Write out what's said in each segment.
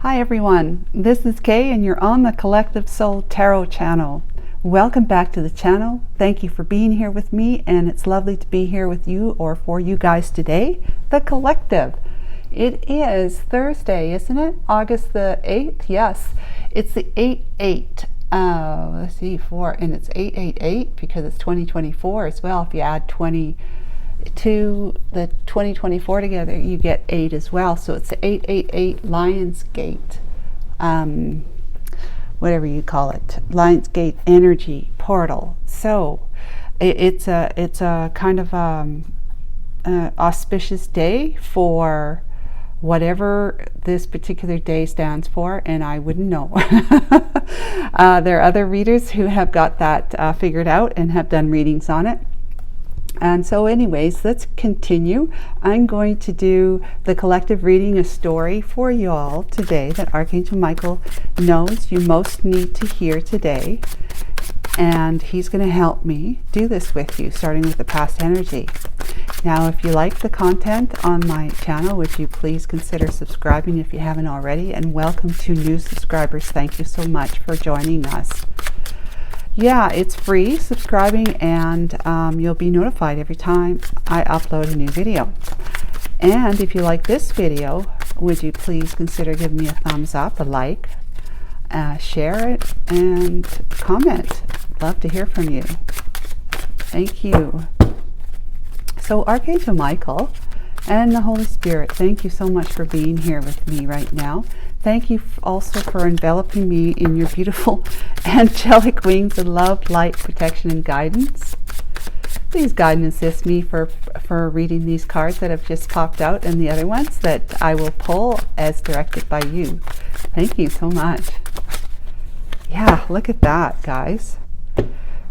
Hi everyone, this is Kay and you're on the Collective Soul Tarot channel. Welcome back to the channel. Thank you for being here with me, and it's lovely to be here with you or for you guys today, the collective. It is Thursday, isn't it? August the 8th? Yes, it's the 8-8. Let's see, 4, and it's 888 because it's 2024 as well. If you add 20 to the 2024 together, you get 8 as well. So it's the 888 Lionsgate, whatever you call it, Lionsgate energy portal. So it's a kind of auspicious day for whatever this particular day stands for, and I wouldn't know. There are other readers who have got that figured out and have done readings on it. And so anyways, let's continue. I'm going to do the collective reading, a story for you all today that Archangel Michael knows you most need to hear today. And he's going to help me do this with you, starting with the past energy. Now, if you like the content on my channel, would you please consider subscribing if you haven't already? And welcome to new subscribers. Thank you so much for joining us. Yeah, it's free subscribing, and you'll be notified every time I upload a new video. And if you like this video, would you please consider giving me a thumbs up, a like, share it, and comment. Love to hear from you. Thank you. So Archangel Michael and the Holy Spirit, thank you so much for being here with me right now. Thank you also for enveloping me in your beautiful angelic wings of love, light, protection, and guidance. Please guide and assist me for reading these cards that have just popped out and the other ones that I will pull as directed by you. Thank you so much. Yeah, look at that, guys.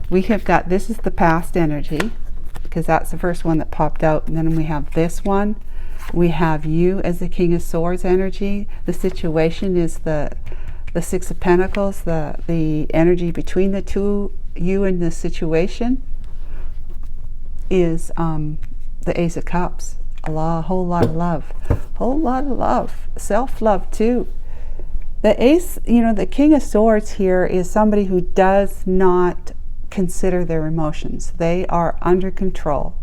We have got, this is the past energy, because that's the first one that popped out, and then we have this one. We have you as the King of Swords energy. The situation is the Six of Pentacles, the energy between the two, you and the situation, is the Ace of Cups. A whole lot of love. Whole lot of love. Self-love too. The Ace, the King of Swords here is somebody who does not consider their emotions. They are under control.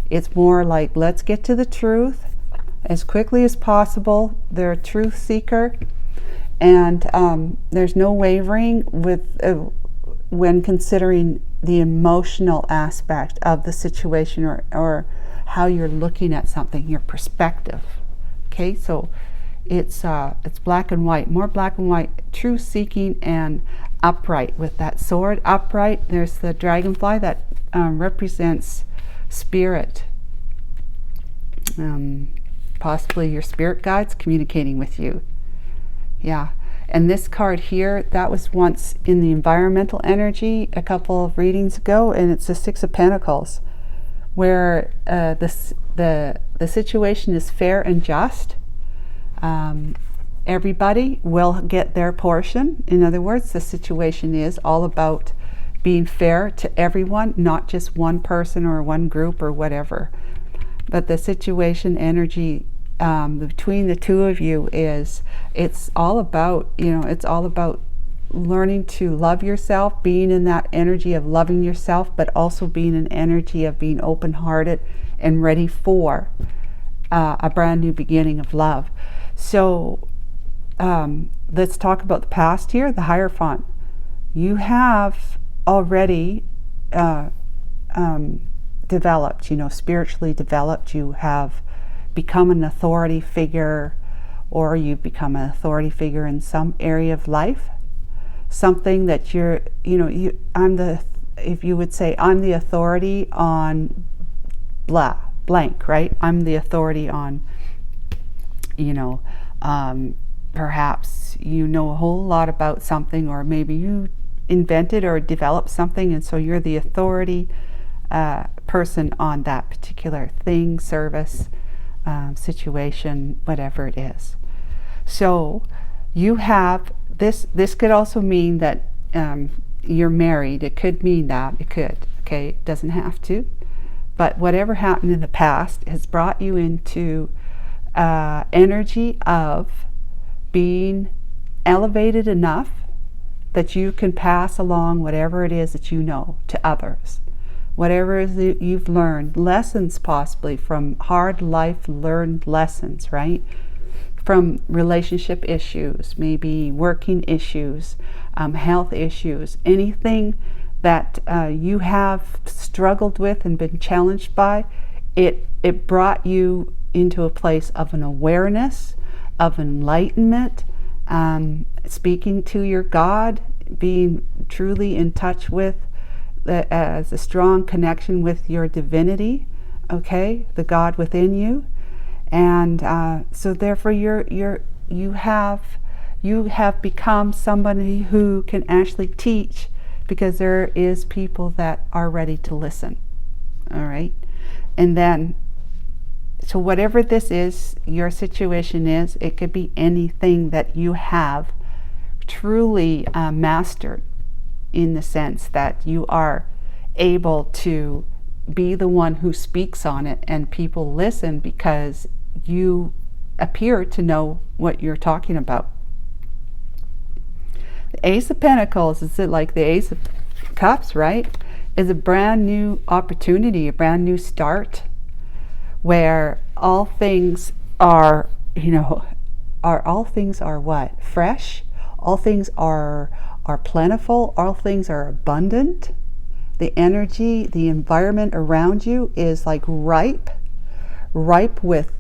It's more like, let's get to the truth as quickly as possible. They're a truth seeker, and there's no wavering with when considering the emotional aspect of the situation, or how you're looking at something, your perspective. Okay, so it's black and white, more black and white, truth seeking and upright with that sword. Upright, there's the dragonfly that represents spirit. Possibly your spirit guides communicating with you. Yeah, and this card here, that was once in the environmental energy a couple of readings ago, and it's the Six of Pentacles, where the situation is fair and just. Everybody will get their portion. In other words, the situation is all about being fair to everyone, not just one person or one group or whatever. But the situation energy between the two of you it's all about, it's all about learning to love yourself, being in that energy of loving yourself, but also being an energy of being open-hearted and ready for a brand new beginning of love. So let's talk about the past here, the Hierophant. You have already developed, spiritually developed. You have become an authority figure, or you've become an authority figure in some area of life. Something that if you would say, I'm the authority on blank, right? I'm the authority on, perhaps a whole lot about something, or maybe you invented or developed something, and so you're the authority person on that particular thing, service, situation, whatever it is. So you have this could also mean that you're married. It could mean that. It could. Okay, it doesn't have to. But whatever happened in the past has brought you into energy of being elevated enough that you can pass along whatever it is that you know to others. Whatever it is that you've learned, lessons possibly from hard life learned lessons, right? From relationship issues, maybe working issues, health issues, anything that you have struggled with and been challenged by, it brought you into a place of an awareness, of enlightenment, speaking to your God, being truly in touch with as a strong connection with your divinity, okay, the God within you. And so therefore you have become somebody who can actually teach, because there is people that are ready to listen. All right. And then, so whatever this is, your situation is, it could be anything that you have truly mastered, in the sense that you are able to be the one who speaks on it, and people listen because you appear to know what you're talking about. The Ace of Pentacles is like the Ace of Cups, right? Is a brand new opportunity, a brand new start, where all things are, all things are what? Fresh. All things are plentiful. All things are abundant. The energy, the environment around you is like ripe with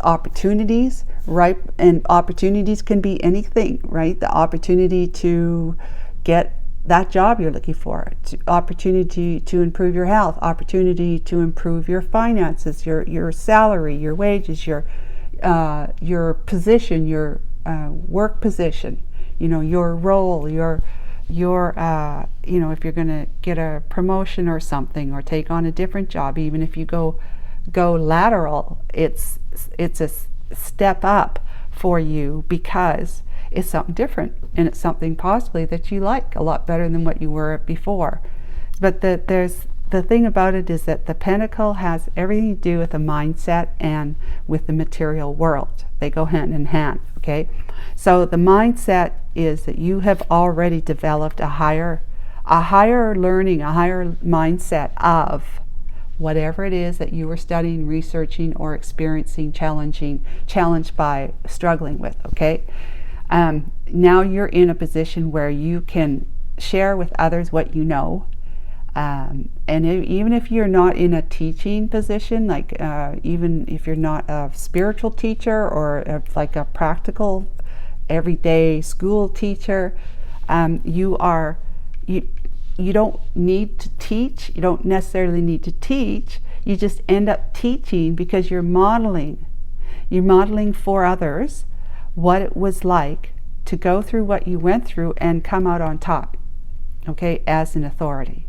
opportunities. Ripe, and opportunities can be anything, right? The opportunity to get that job you're looking for, opportunity to improve your health, opportunity to improve your finances, your salary, your wages, your position, your work position, your role, your if you're going to get a promotion or something, or take on a different job, even if you go lateral, it's a step up for you, because it's something different, and it's something possibly that you like a lot better than what you were before. But the thing about it is that the Pentacle has everything to do with the mindset and with the material world. They go hand in hand, okay? So the mindset is that you have already developed a higher learning, a higher mindset of whatever it is that you were studying, researching, or experiencing, challenged by, struggling with, okay? Now you're in a position where you can share with others what you know. And even if you're not in a teaching position, like even if you're not a spiritual teacher, or like a practical everyday school teacher, you don't need to teach. You don't necessarily need to teach. You just end up teaching because you're modeling. You're modeling for others what it was like to go through what you went through and come out on top, okay, as an authority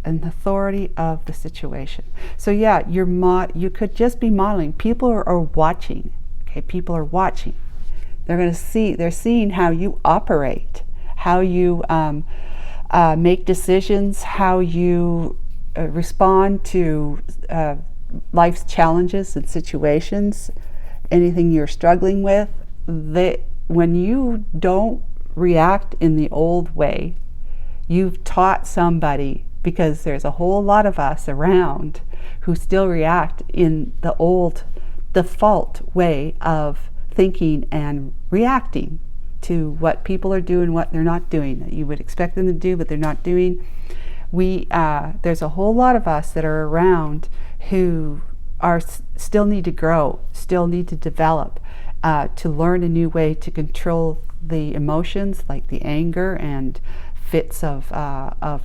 of the situation. So yeah, you could just be modeling. People are watching, okay? People are watching. They're seeing how you operate, how you make decisions, how you respond to life's challenges and situations, anything you're struggling with. When you don't react in the old way, you've taught somebody, because there's a whole lot of us around who still react in the old default way of thinking and reacting to what people are doing, what they're not doing, that you would expect them to do, but they're not doing. There's a whole lot of us that are around who still need to grow, still need to develop, to learn a new way to control the emotions, like the anger and fits of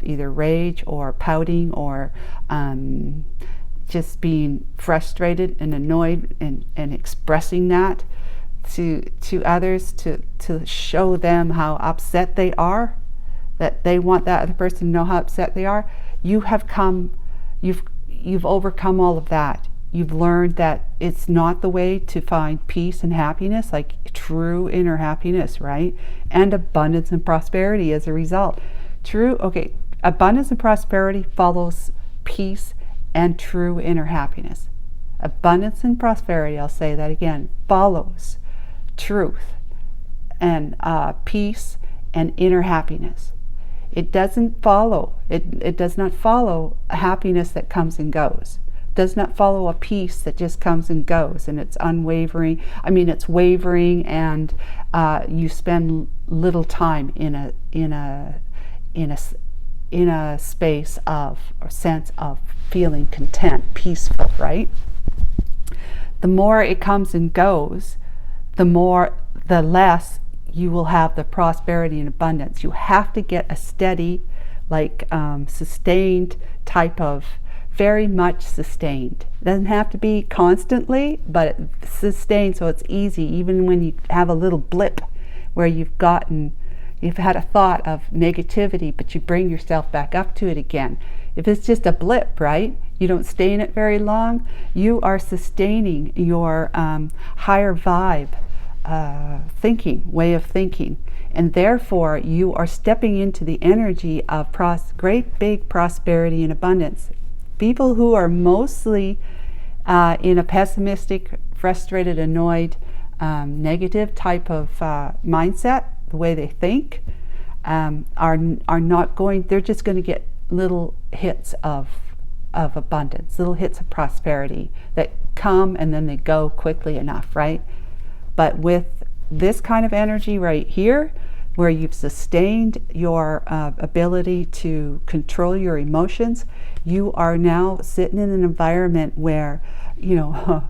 either rage or pouting, or just being frustrated and annoyed, and expressing that to others, to show them how upset they are, that they want that other person to know how upset they are. You've overcome all of that. You've learned that it's not the way to find peace and happiness, like true inner happiness, right? And abundance and prosperity as a result. Abundance and prosperity follows peace and true inner happiness. Abundance and prosperity, I'll say that again, follows truth and peace and inner happiness. It doesn't follow, it does not follow a happiness that comes and goes. It does not follow a peace that just comes and goes and it's unwavering. I mean, it's wavering, and you spend little time in a space of, or sense of feeling content, peaceful, right? The more it comes and goes, the less you will have the prosperity and abundance. You have to get a steady, like sustained type of, very much sustained. It doesn't have to be constantly, but sustained, so it's easy, even when you have a little blip where you've had a thought of negativity, but you bring yourself back up to it again. If it's just a blip, right? You don't stay in it very long. You are sustaining your higher vibe way of thinking, and therefore you are stepping into the energy of great big prosperity and abundance. People who are mostly in a pessimistic, frustrated, annoyed, negative type of mindset, the way they think, are not going. They're just going to get little hits of abundance, little hits of prosperity that come and then they go quickly enough, right? But with this kind of energy right here, where you've sustained your ability to control your emotions, you are now sitting in an environment where, you know,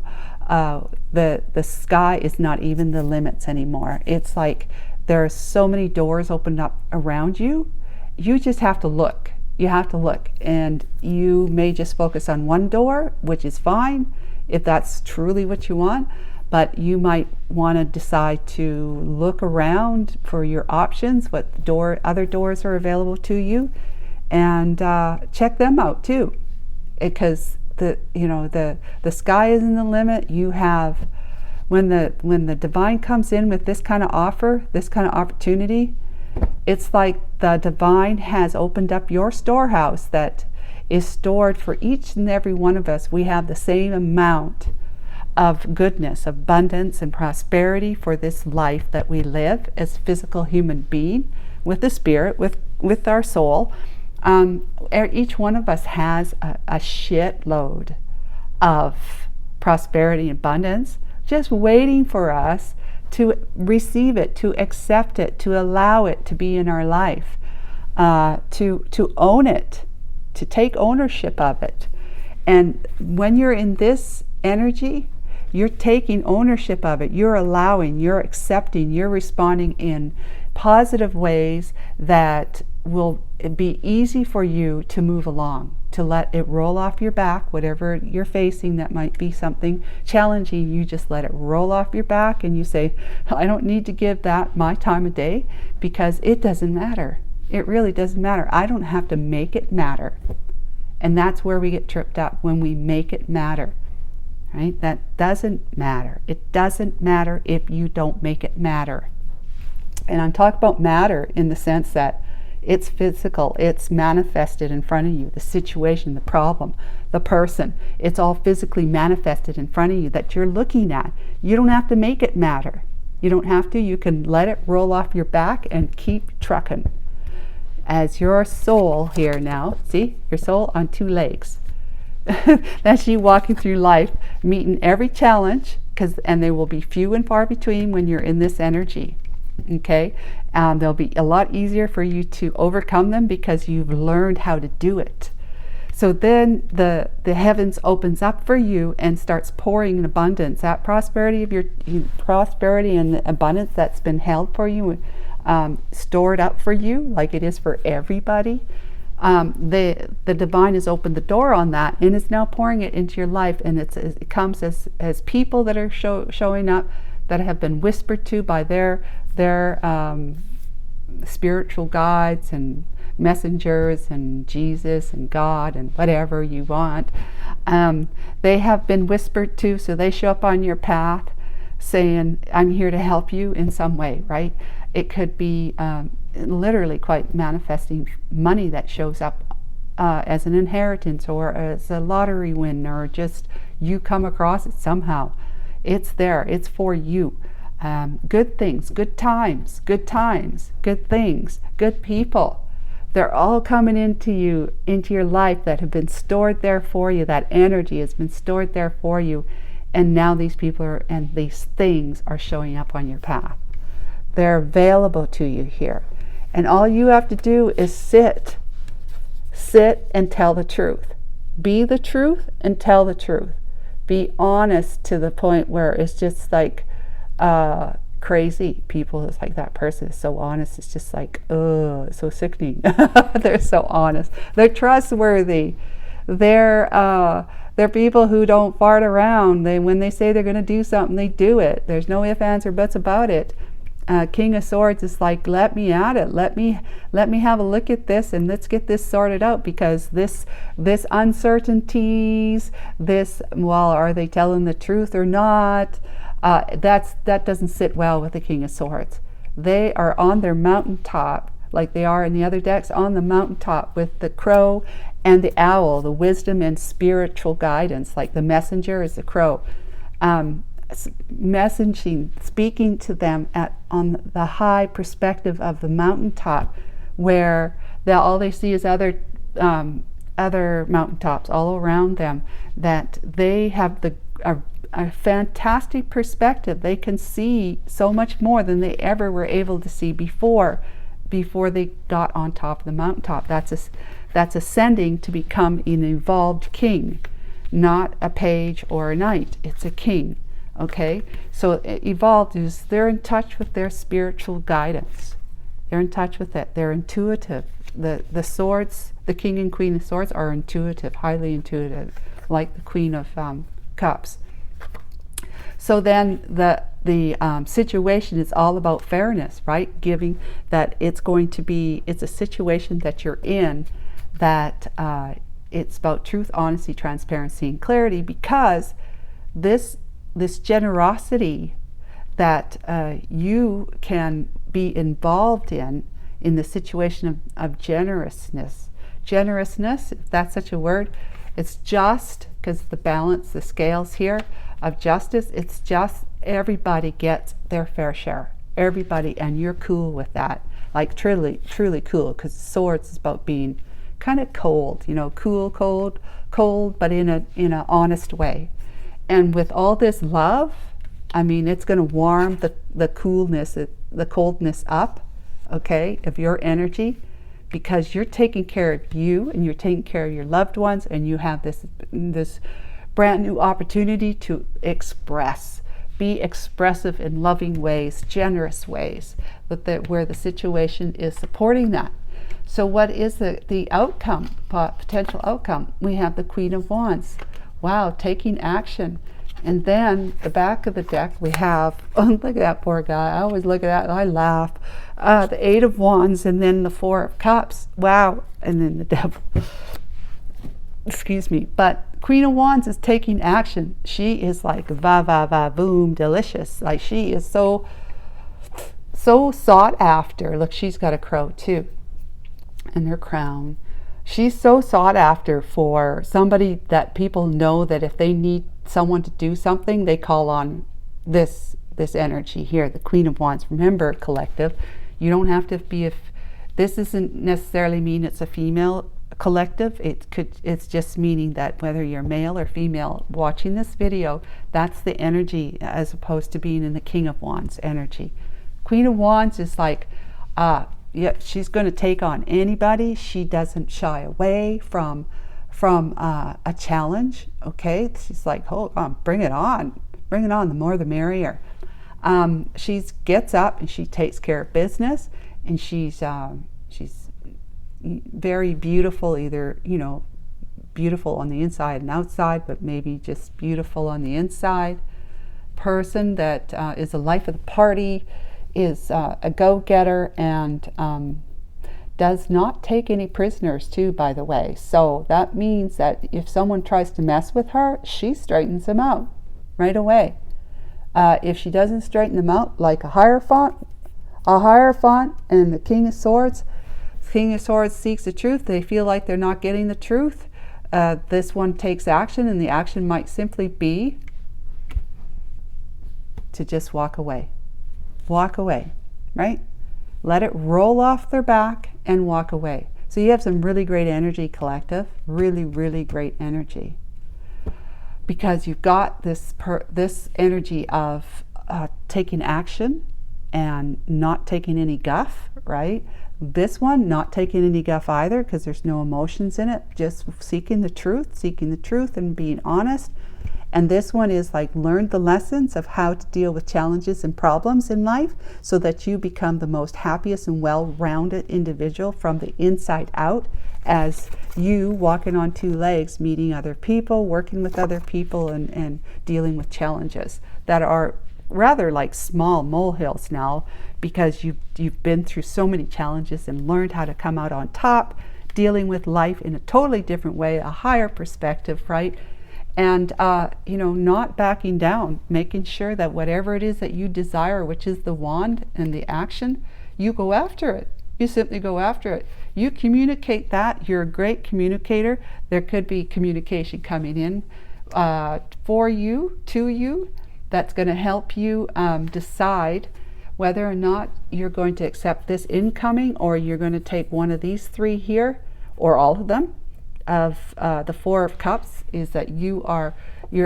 the sky is not even the limits anymore. It's like there are so many doors opened up around you. You just have to look. You have to look, and you may just focus on one door, which is fine if that's truly what you want. But you might want to decide to look around for your options, what other doors are available to you, and check them out too, because the sky isn't the limit. You have, when the divine comes in with this kind of offer, this kind of opportunity, it's like the divine has opened up your storehouse that is stored for each and every one of us. We have the same amount of goodness, abundance, and prosperity for this life that we live as physical human being, with the spirit, with our soul. Each one of us has a shitload of prosperity and abundance just waiting for us to receive it, to accept it, to allow it to be in our life, to own it, to take ownership of it. And when you're in this energy, you're taking ownership of it. You're allowing, you're accepting, you're responding in positive ways that will be easy for you to move along, to let it roll off your back. Whatever you're facing that might be something challenging, you just let it roll off your back, and you say, I don't need to give that my time of day, because it doesn't matter. It really doesn't matter. I don't have to make it matter. And that's where we get tripped up, when we make it matter. Right? That doesn't matter. It doesn't matter if you don't make it matter. And I'm talking about matter in the sense that it's physical, it's manifested in front of you, the situation, the problem, the person. It's all physically manifested in front of you that you're looking at. You don't have to make it matter. You don't have to. You can let it roll off your back and keep trucking. As your soul here now, see, your soul on two legs. That's you walking through life, meeting every challenge, and they will be few and far between when you're in this energy. Okay, they'll be a lot easier for you to overcome them because you've learned how to do it. So then the heavens opens up for you and starts pouring in abundance. That prosperity of your prosperity and the abundance that's been held for you, stored up for you, like it is for everybody. The divine has opened the door on that and is now pouring it into your life, and it comes as people that are showing up that have been whispered to by their spiritual guides and messengers and Jesus and God and whatever you want. They have been whispered to, so they show up on your path saying, I'm here to help you in some way, right? It could be literally quite manifesting money that shows up as an inheritance or as a lottery win, or just you come across it somehow. It's there, it's for you. good things, good times, good things, good people. They're all coming into your life that have been stored there for you. That energy has been stored there for you. And now these people and these things are showing up on your path. They're available to you here. And all you have to do is sit and tell the truth. Be the truth and tell the truth. Be honest to the point where it's just like crazy. People, it's like that person is so honest. It's just like, oh, it's so sickening. They're so honest. They're trustworthy. They're people who don't fart around. When they say they're going to do something, they do it. There's no ifs, ands, or buts about it. King of Swords is like, let me at it. Let me have a look at this, and let's get this sorted out, because this uncertainties, are they telling the truth or not? That doesn't sit well with the King of Swords. They are on their mountaintop, like they are in the other decks, on the mountaintop with the crow and the owl, the wisdom and spiritual guidance. Like the messenger is the crow. Messaging, speaking to them on the high perspective of the mountaintop, where all they see is other mountaintops all around them, that they have a fantastic perspective. They can see so much more than they ever were able to see before they got on top of the mountaintop. That's ascending to become an evolved king, not a page or a knight. It's a king. Okay, so evolved is they're in touch with their spiritual guidance. They're in touch with it. They're intuitive. The swords, the King and Queen of Swords, are intuitive, highly intuitive, like the Queen of Cups. So then the situation is all about fairness, right? Giving that it's a situation that you're in, that it's about truth, honesty, transparency, and clarity, because this generosity that you can be involved in the situation of generousness, if that's such a word, it's just, because the balance, the scales here of justice, it's just everybody gets their fair share. Everybody, and you're cool with that. Like truly cool, because swords is about being kind of cold, cool, cold, but in a honest way. And with all this love, I mean, it's going to warm the coolness, the coldness up, okay, of your energy, because you're taking care of you and you're taking care of your loved ones, and you have this brand new opportunity to be expressive in loving ways, generous ways, where the situation is supporting that. So what is the outcome, potential outcome? We have the Queen of Wands. Wow, taking action. And then the back of the deck we have, oh, look at that poor guy. I always look at that and I laugh. The Eight of Wands, and then the Four of Cups. Wow. And then the Devil. Excuse me. But Queen of Wands is taking action. She is like va va va boom, delicious. Like she is so sought after. Look, she's got a crow too, and her crown. She's so sought after for somebody that people know that if they need someone to do something, they call on this energy here, the Queen of Wands. Remember, collective, you don't have to be this doesn't necessarily mean it's a female collective. It's just meaning that whether you're male or female watching this video, that's the energy, as opposed to being in the King of Wands energy. Queen of Wands is like, yeah, she's going to take on anybody. She doesn't shy away from a challenge. Okay, she's like, hold on, bring it on, the more the merrier. She gets up and she takes care of business, and she's very beautiful, either beautiful on the inside and outside, but maybe just beautiful on the inside. Person that is the life of the party, is a go-getter, and does not take any prisoners too, by the way. So that means that if someone tries to mess with her, she straightens them out right away. If she doesn't straighten them out, like a Hierophant and the King of Swords seeks the truth. They feel like they're not getting the truth. This one takes action, and the action might simply be to just walk away. walk away, right? Let it roll off their back and walk away. So you have some really great energy, collective, really, really great energy. Because you've got this energy of taking action and not taking any guff, right? This one, not taking any guff either, because there's no emotions in it, just seeking the truth and being honest. And this one is like, learn the lessons of how to deal with challenges and problems in life so that you become the most happiest and well-rounded individual from the inside out, as you walking on two legs, meeting other people, working with other people, and dealing with challenges that are rather like small molehills now, because you've been through so many challenges and learned how to come out on top, dealing with life in a totally different way, a higher perspective, right? And not backing down, making sure that whatever it is that you desire, which is the wand and the action, you go after it. You simply go after it. You communicate that. You're a great communicator. There could be communication coming in for you, to you, that's going to help you decide whether or not you're going to accept this incoming, or you're going to take one of these three here, or all of them. Of the Four of Cups is that you're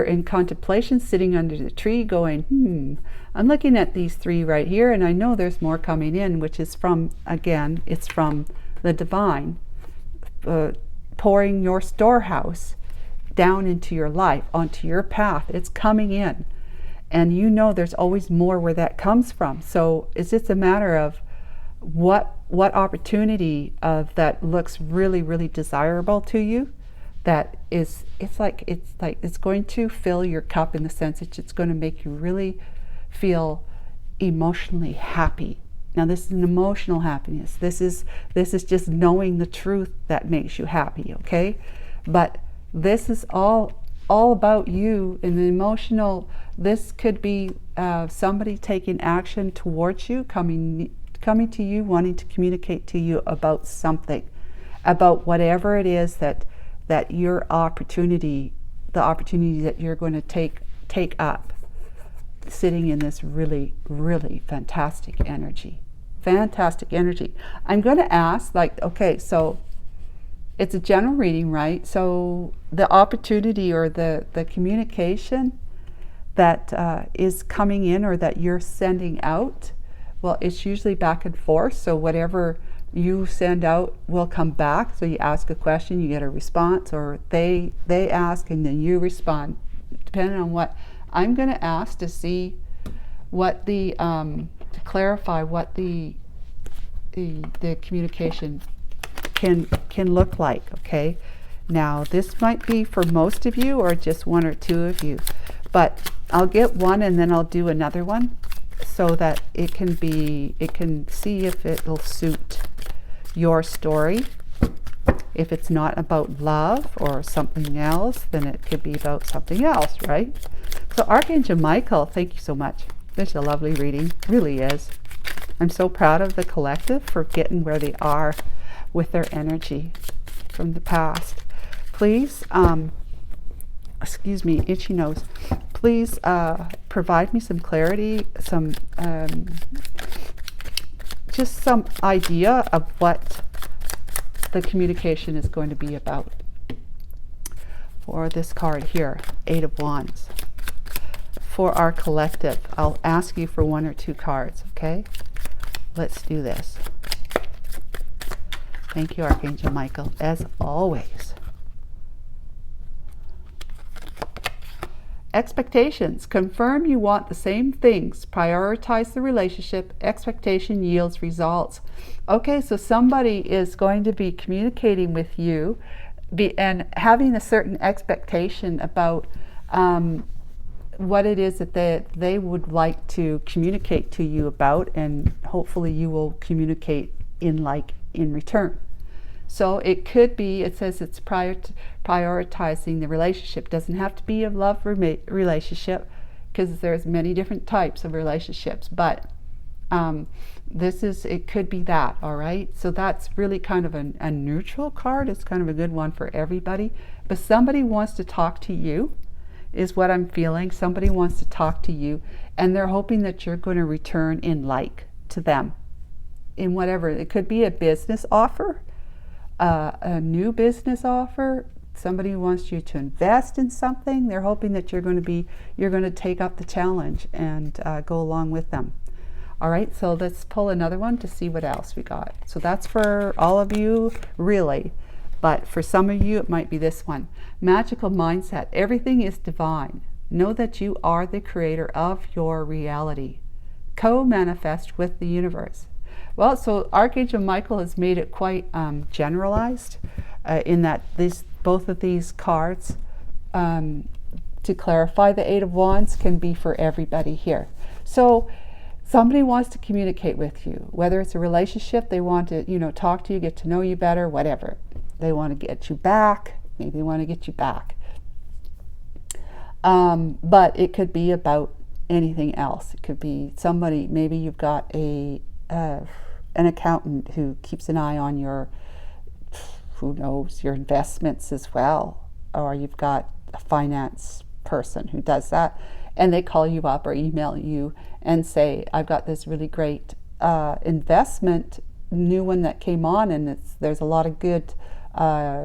in contemplation, sitting under the tree going, I'm looking at these three right here, and I know there's more coming in, which is from, again, it's from the divine, pouring your storehouse down into your life, onto your path. It's coming in, and you know there's always more where that comes from. So it's just a matter of what opportunity of that looks really, really desirable to you, that is, it's going to fill your cup, in the sense that it's going to make you really feel emotionally happy. Now this is an emotional happiness. This is just knowing the truth that makes you happy, okay? But this is all about you and the emotional. This could be somebody taking action towards you, coming to you, wanting to communicate to you about something, about whatever it is that your opportunity, the opportunity that you're going to take up, sitting in this really, really fantastic energy. Fantastic energy. I'm going to ask, okay, so it's a general reading, right? So the opportunity or the communication that is coming in, or that you're sending out, well, it's usually back and forth. So whatever you send out will come back. So you ask a question, you get a response, or they ask and then you respond, depending on what. I'm going to ask to see what to clarify what the communication can look like, okay? Now this might be for most of you, or just one or two of you, but I'll get one and then I'll do another one, so that it can see if it'll suit your story. If it's not about love or something else, then it could be about something else, right? So Archangel Michael, thank you so much. This is a lovely reading, really is. I'm so proud of the collective for getting where they are with their energy from the past. Please, excuse me, itchy nose. Please provide me some clarity, just some idea of what the communication is going to be about for this card here, Eight of Wands. For our collective, I'll ask you for one or two cards, okay? Let's do this. Thank you, Archangel Michael, as always. Expectations. Confirm you want the same things. Prioritize the relationship. Expectation yields results. Okay, so somebody is going to be communicating with you and having a certain expectation about what it is that they would like to communicate to you about, and hopefully you will communicate in return. So it could be, it says it's prioritizing the relationship. Doesn't have to be a love relationship, because there's many different types of relationships, but it could be that, all right? So that's really kind of a neutral card. It's kind of a good one for everybody. But somebody wants to talk to you, is what I'm feeling. Somebody wants to talk to you, and they're hoping that you're going to return in like to them in whatever. It could be a business offer, a new business offer. Somebody wants you to invest in something. They're hoping that you're going to take up the challenge and go along with them. All right, so let's pull another one to see what else we got. So that's for all of you, really. But for some of you, it might be this one. Magical mindset. Everything is divine. Know that you are the creator of your reality. Co-manifest with the universe. Well, so Archangel Michael has made it quite generalized in that both of these cards, to clarify, the Eight of Wands can be for everybody here. So somebody wants to communicate with you, whether it's a relationship, they want to, talk to you, get to know you better, whatever. They want to get you back. Maybe they want to get you back. But it could be about anything else. It could be somebody, maybe you've got an accountant who keeps an eye on your, who knows, your investments as well. Or you've got a finance person who does that, and they call you up or email you and say, I've got this really great investment, new one that came on, and there's a lot of good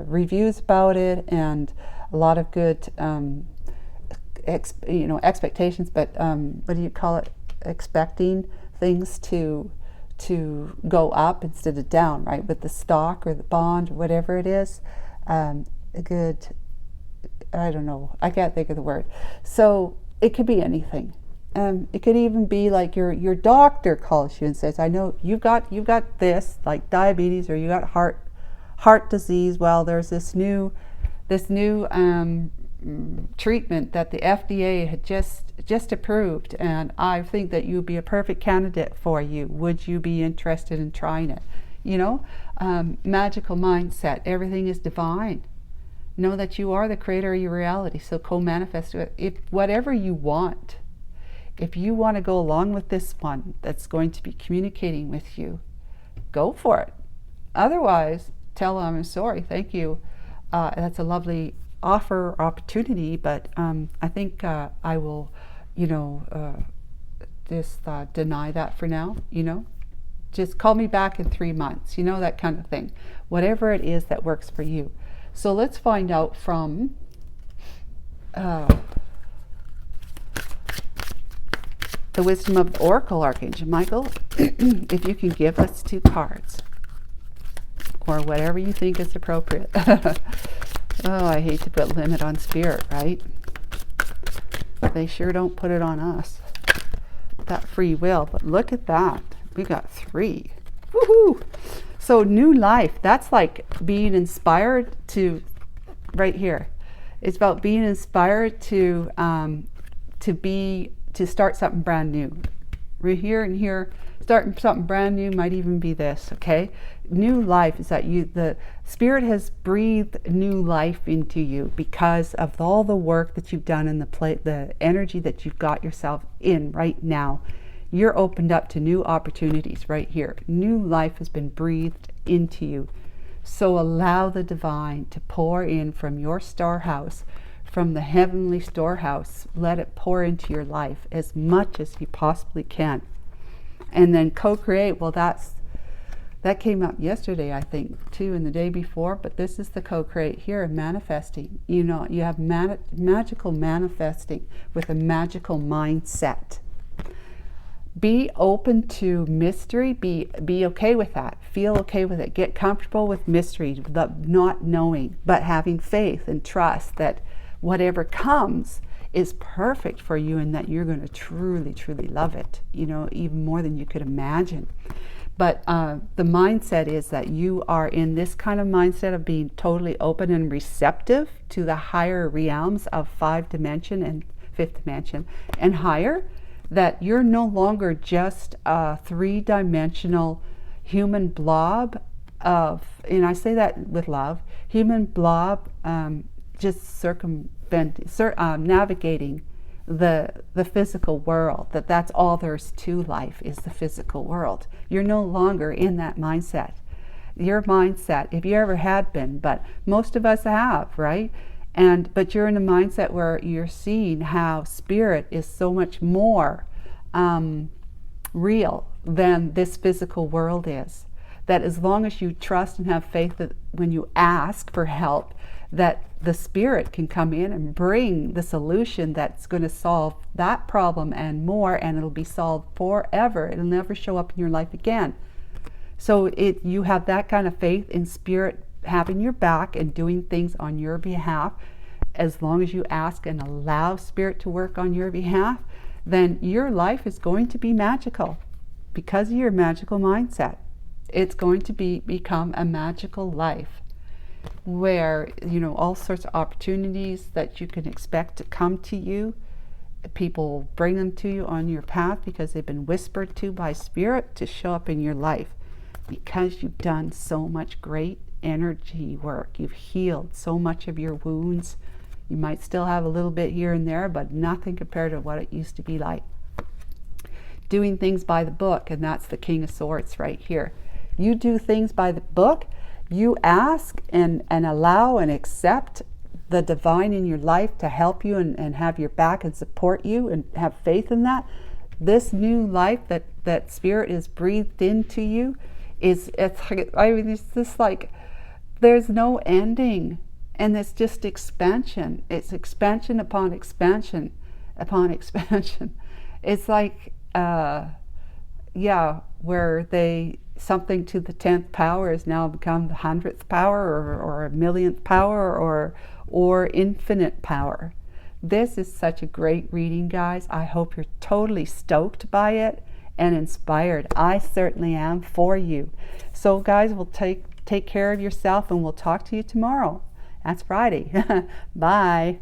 reviews about it, and a lot of good expectations, but what do you call it, expecting things to go up instead of down, right, with the stock or the bond or whatever it is. A good, I don't know, I can't think of the word. So it could be anything. It could even be like your doctor calls you and says, I know you've got this, like diabetes, or you got heart disease. Well, there's this new treatment that the FDA had just approved, and I think that you'd be a perfect candidate for you. Would you be interested in trying it? Magical mindset. Everything is divine. Know that you are the creator of your reality. So co-manifest it. If whatever you want, if you want to go along with this one that's going to be communicating with you, go for it. Otherwise, tell them, I'm sorry, thank you. That's a lovely offer or opportunity, but I think I will, just deny that for now, Just call me back in 3 months, that kind of thing. Whatever it is that works for you. So let's find out from the wisdom of the Oracle, Archangel Michael, if you can give us 2 cards, or whatever you think is appropriate. Oh, I hate to put limit on spirit, right? They sure don't put it on us. That free will, but look at that. We got 3. Woohoo! So new life, that's like being inspired to, right here. It's about being inspired to start something brand new. Right here and here, starting something brand new might even be this, okay? New life is that the spirit has breathed new life into you because of all the work that you've done and the energy that you've got yourself in right now. You're opened up to new opportunities right here. New life has been breathed into you. So allow the divine to pour in from your storehouse, from the heavenly storehouse. Let it pour into your life as much as you possibly can. And then co-create, well, that came up yesterday, I think, too, and the day before, but this is the co-create here, manifesting. You have magical manifesting with a magical mindset. Be open to mystery. Be okay with that. Feel okay with it. Get comfortable with mystery, the not knowing, but having faith and trust that whatever comes is perfect for you, and that you're going to truly, truly love it, even more than you could imagine. But the mindset is that you are in this kind of mindset of being totally open and receptive to the higher realms of 5th dimension and 5th dimension and higher, that you're no longer just a 3-dimensional human blob of, and I say that with love, human blob just navigating the physical world, that's all there's to life is the physical world. You're no longer in that mindset. Your mindset, if you ever had been, but most of us have, right? But you're in a mindset where you're seeing how spirit is so much more real than this physical world is. That as long as you trust and have faith that when you ask for help, that the spirit can come in and bring the solution that's going to solve that problem and more, and it'll be solved forever. It'll never show up in your life again. So you have that kind of faith in spirit having your back and doing things on your behalf. As long as you ask and allow spirit to work on your behalf, then your life is going to be magical because of your magical mindset. It's going to become a magical life where, all sorts of opportunities that you can expect to come to you, people bring them to you on your path because they've been whispered to by spirit to show up in your life, because you've done so much great energy work. You've healed so much of your wounds. You might still have a little bit here and there, but nothing compared to what it used to be like. Doing things by the book, and that's the King of Swords right here. You do things by the book. You ask and allow and accept the divine in your life to help you and have your back and support you and have faith in that. This new life that spirit is breathed into you it's just like there's no ending, and it's just expansion. It's expansion upon expansion upon expansion. It's like where something to the 10th power has now become the 100th power or a millionth power or infinite power. This is such a great reading, guys. I hope you're totally stoked by it and inspired. I certainly am for you. So guys, we'll take care of yourself, and we'll talk to you tomorrow. That's Friday. Bye.